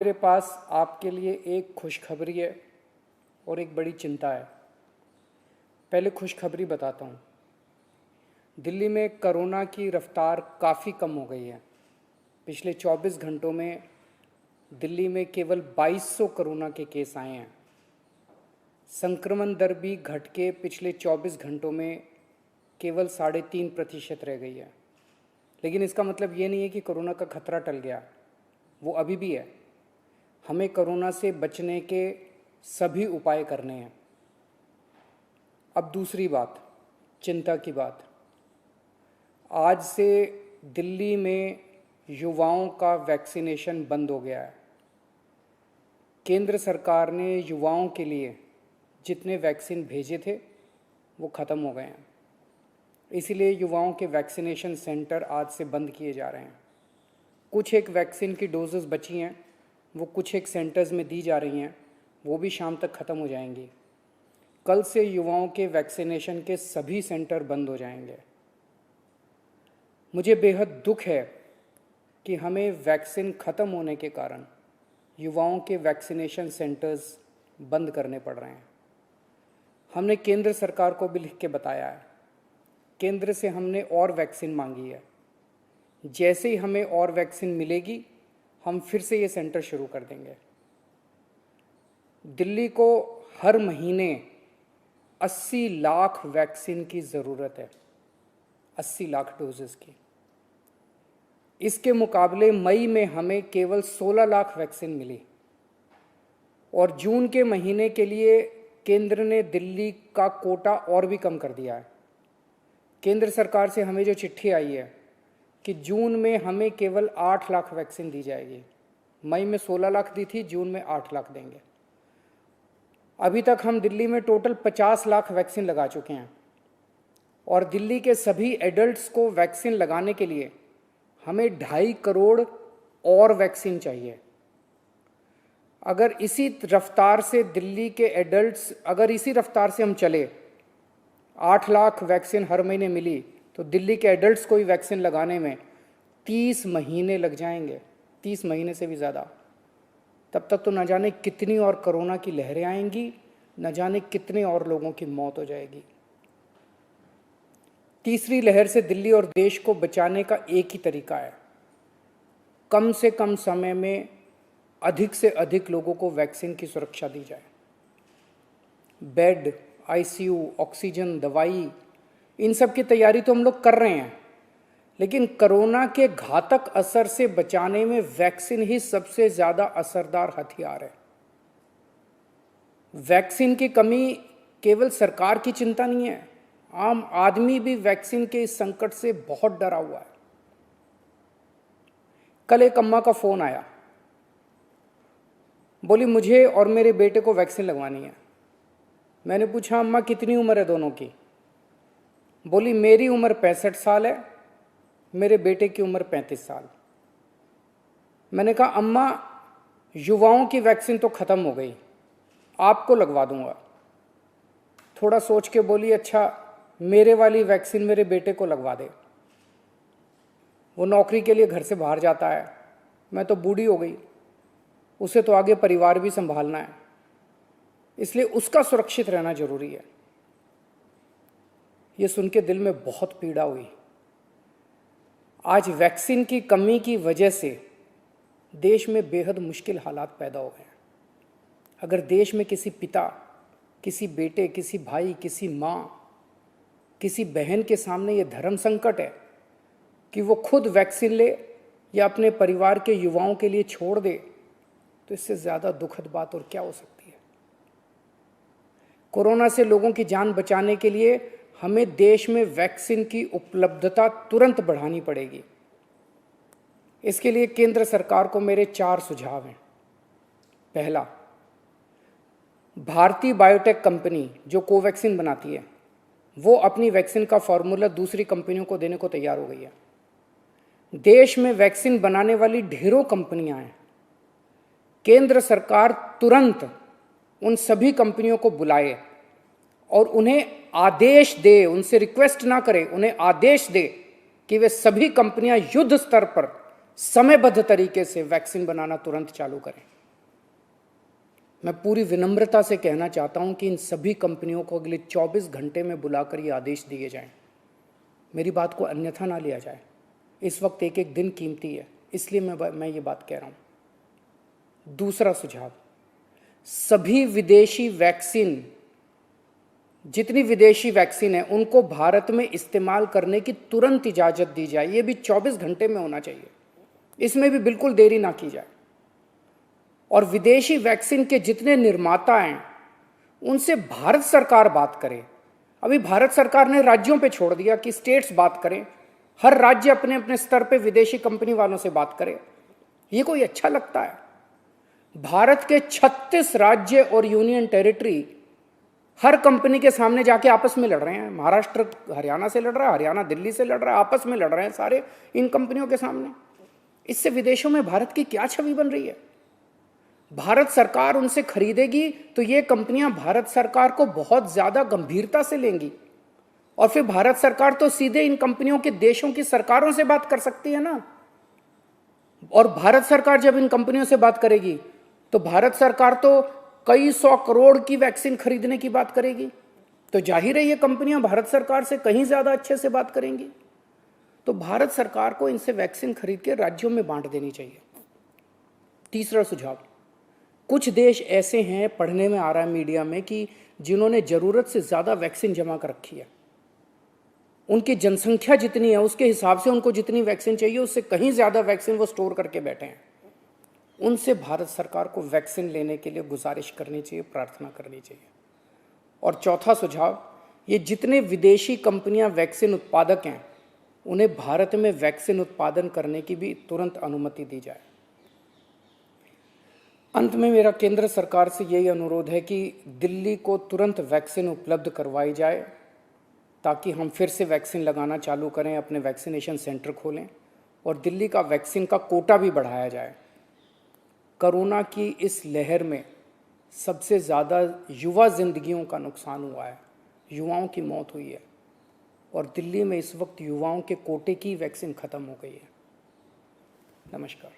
मेरे पास आपके लिए एक खुशखबरी है और एक बड़ी चिंता है। पहले खुशखबरी बताता हूँ। दिल्ली में कोरोना की रफ्तार काफ़ी कम हो गई है। पिछले 24 घंटों में दिल्ली में केवल 2200 कोरोना के केस आए हैं। संक्रमण दर भी घट के पिछले 24 घंटों में केवल 3.5% रह गई है। लेकिन इसका मतलब ये नहीं है कि कोरोना का खतरा टल गया, वो अभी भी है। हमें कोरोना से बचने के सभी उपाय करने हैं। अब दूसरी बात, चिंता की बात। आज से दिल्ली में युवाओं का वैक्सीनेशन बंद हो गया है। केंद्र सरकार ने युवाओं के लिए जितने वैक्सीन भेजे थे वो ख़त्म हो गए हैं। इसीलिए युवाओं के वैक्सीनेशन सेंटर आज से बंद किए जा रहे हैं। कुछ एक वैक्सीन की डोजेस बची हैं, वो कुछ एक सेंटर्स में दी जा रही हैं, वो भी शाम तक ख़त्म हो जाएंगी। कल से युवाओं के वैक्सीनेशन के सभी सेंटर बंद हो जाएंगे। मुझे बेहद दुख है कि हमें वैक्सीन ख़त्म होने के कारण युवाओं के वैक्सीनेशन सेंटर्स बंद करने पड़ रहे हैं। हमने केंद्र सरकार को भी लिख के बताया है। केंद्र से हमने और वैक्सीन मांगी है। जैसे ही हमें और वैक्सीन मिलेगी हम फिर से ये सेंटर शुरू कर देंगे। दिल्ली को हर महीने 80 लाख वैक्सीन की ज़रूरत है, 80 लाख डोजेस की। इसके मुकाबले मई में हमें केवल 16 लाख वैक्सीन मिली और जून के महीने के लिए केंद्र ने दिल्ली का कोटा और भी कम कर दिया है। केंद्र सरकार से हमें जो चिट्ठी आई है कि जून में हमें केवल 8 लाख वैक्सीन दी जाएगी। मई में 16 लाख दी थी, जून में 8 लाख देंगे। अभी तक हम दिल्ली में टोटल 50 लाख वैक्सीन लगा चुके हैं और दिल्ली के सभी एडल्ट्स को वैक्सीन लगाने के लिए हमें 2.5 करोड़ और वैक्सीन चाहिए। अगर इसी रफ्तार से दिल्ली के एडल्ट्स, अगर इसी रफ्तार से हम चले, 8 लाख वैक्सीन हर महीने मिली तो दिल्ली के एडल्ट्स को ही वैक्सीन लगाने में 30 महीने लग जाएंगे, 30 महीने से भी ज़्यादा। तब तक तो न जाने कितनी और कोरोना की लहरें आएंगी, न जाने कितने और लोगों की मौत हो जाएगी। तीसरी लहर से दिल्ली और देश को बचाने का एक ही तरीका है, कम से कम समय में अधिक से अधिक लोगों को वैक्सीन की सुरक्षा दी जाए। बेड, आईसीयू, ऑक्सीजन, दवाई, इन सब की तैयारी तो हम लोग कर रहे हैं, लेकिन कोरोना के घातक असर से बचाने में वैक्सीन ही सबसे ज़्यादा असरदार हथियार है। वैक्सीन की कमी केवल सरकार की चिंता नहीं है, आम आदमी भी वैक्सीन के इस संकट से बहुत डरा हुआ है। कल एक अम्मा का फ़ोन आया, बोली मुझे और मेरे बेटे को वैक्सीन लगवानी है। मैंने पूछा अम्मा कितनी उम्र है दोनों की? बोली मेरी उम्र 65 साल है, मेरे बेटे की उम्र 35 साल। मैंने कहा अम्मा युवाओं की वैक्सीन तो ख़त्म हो गई, आपको लगवा दूंगा। थोड़ा सोच के बोली अच्छा मेरे वाली वैक्सीन मेरे बेटे को लगवा दे, वो नौकरी के लिए घर से बाहर जाता है, मैं तो बूढ़ी हो गई, उसे तो आगे परिवार भी संभालना है, इसलिए उसका सुरक्षित रहना जरूरी है। ये सुन के दिल में बहुत पीड़ा हुई। आज वैक्सीन की कमी की वजह से देश में बेहद मुश्किल हालात पैदा हो गए हैं। अगर देश में किसी पिता, किसी बेटे, किसी भाई, किसी माँ, किसी बहन के सामने ये धर्म संकट है कि वो खुद वैक्सीन ले या अपने परिवार के युवाओं के लिए छोड़ दे, तो इससे ज़्यादा दुखद बात और क्या हो सकती है। कोरोना से लोगों की जान बचाने के लिए हमें देश में वैक्सीन की उपलब्धता तुरंत बढ़ानी पड़ेगी। इसके लिए केंद्र सरकार को मेरे 4 सुझाव हैं। पहला, भारतीय बायोटेक कंपनी जो कोवैक्सीन बनाती है, वो अपनी वैक्सीन का फॉर्मूला दूसरी कंपनियों को देने को तैयार हो गई है। देश में वैक्सीन बनाने वाली ढेरों कंपनियां हैं। केंद्र सरकार तुरंत उन सभी कंपनियों को बुलाए और उन्हें आदेश दे, उनसे रिक्वेस्ट ना करे, उन्हें आदेश दे कि वे सभी कंपनियां युद्ध स्तर पर समयबद्ध तरीके से वैक्सीन बनाना तुरंत चालू करें। मैं पूरी विनम्रता से कहना चाहता हूं कि इन सभी कंपनियों को अगले 24 घंटे में बुलाकर ये आदेश दिए जाएं। मेरी बात को अन्यथा ना लिया जाए। इस वक्त एक एक दिन कीमती है, इसलिए मैं ये बात कह रहा हूं। दूसरा सुझाव, सभी विदेशी वैक्सीन, जितनी विदेशी वैक्सीन है उनको भारत में इस्तेमाल करने की तुरंत इजाज़त दी जाए। ये भी 24 घंटे में होना चाहिए, इसमें भी बिल्कुल देरी ना की जाए। और विदेशी वैक्सीन के जितने निर्माता हैं उनसे भारत सरकार बात करे। अभी भारत सरकार ने राज्यों पे छोड़ दिया कि स्टेट्स बात करें, हर राज्य अपने अपने स्तर पे विदेशी कंपनी वालों से बात करे। ये कोई अच्छा लगता है? भारत के 36 राज्य और यूनियन टेरिटरी हर कंपनी के सामने जाके आपस में लड़ रहे हैं। महाराष्ट्र हरियाणा से लड़ रहा है, हरियाणा दिल्ली से लड़ रहा है, आपस में लड़ रहे हैं सारे इन कंपनियों के सामने। इससे विदेशों में भारत की क्या छवि बन रही है? भारत सरकार उनसे खरीदेगी तो ये कंपनियां भारत सरकार को बहुत ज्यादा गंभीरता से लेंगी, और फिर भारत सरकार तो सीधे इन कंपनियों के देशों की सरकारों से बात कर सकती है ना। और भारत सरकार जब इन कंपनियों से बात करेगी तो भारत सरकार तो कई 100 करोड़ की वैक्सीन खरीदने की बात करेगी, तो जाहिर है ये कंपनियां भारत सरकार से कहीं ज्यादा अच्छे से बात करेंगी। तो भारत सरकार को इनसे वैक्सीन खरीद के राज्यों में बांट देनी चाहिए। तीसरा सुझाव, कुछ देश ऐसे हैं, पढ़ने में आ रहा है मीडिया में, कि जिन्होंने जरूरत से ज्यादा वैक्सीन जमा कर रखी है। उनकी जनसंख्या जितनी है उसके हिसाब से उनको जितनी वैक्सीन चाहिए उससे कहीं ज्यादा वैक्सीन वो स्टोर करके बैठे हैं। उनसे भारत सरकार को वैक्सीन लेने के लिए गुजारिश करनी चाहिए, प्रार्थना करनी चाहिए। और चौथा सुझाव, ये जितने विदेशी कंपनियां वैक्सीन उत्पादक हैं उन्हें भारत में वैक्सीन उत्पादन करने की भी तुरंत अनुमति दी जाए। अंत में मेरा केंद्र सरकार से यही अनुरोध है कि दिल्ली को तुरंत वैक्सीन उपलब्ध करवाई जाए ताकि हम फिर से वैक्सीन लगाना चालू करें, अपने वैक्सीनेशन सेंटर खोलें और दिल्ली का वैक्सीन का कोटा भी बढ़ाया जाए। कोरोना की इस लहर में सबसे ज़्यादा युवा जिंदगियों का नुकसान हुआ है, युवाओं की मौत हुई है, और दिल्ली में इस वक्त युवाओं के कोटे की वैक्सीन ख़त्म हो गई है। नमस्कार।